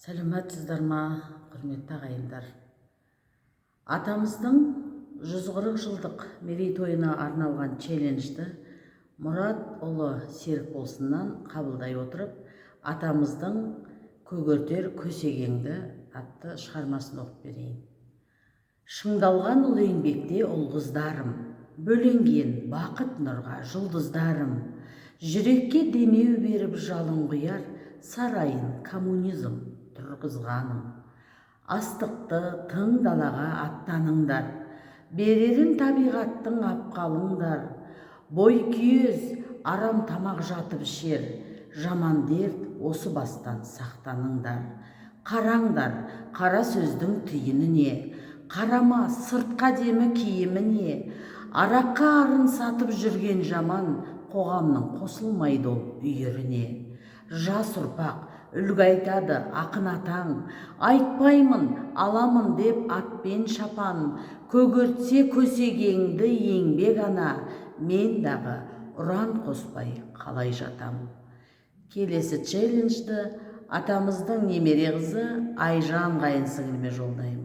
Сәлеметсіздер ма, құрметті ағайындар. Атамыздың 140 жылдық мерейтойына арналған челленджді Мұрат ұлы Серікболсыннан қабылдай отырып, атамыздың «Көгертер көсегеңді» атты шығармасын оқып берейін. Шыңдалған ұлы еңбекте ұл қыздарым, бөленген бақыт нұрға жұлдыздарым, жүрекке демеу беріп жалын құяр сарайын коммунизм тұрғызғаным. Астықты тың далаға аттаныңдар, берерін табиғаттың апқалыңдар. Бой күйез арам тамақ жатып ішер, жаман дерт осы бастан сақтаныңдар. Қараңдар, қара сөздің түйіні, қарама сыртқа демі киіміне. Араққа арын сатып жүрген жаман, қоғамның қосылмайды ол үйіріне. Жас ұрпақ үлгі айтады ақын атаң, айтпаймын аламын деп атпен шапан. Көгертсе көсегеңді еңбек ана, мен дағы ұран қоспай қалай жатам. Келесі челленджді атамыздың немере қызы Айжан қайынсіңліме жолдаймын.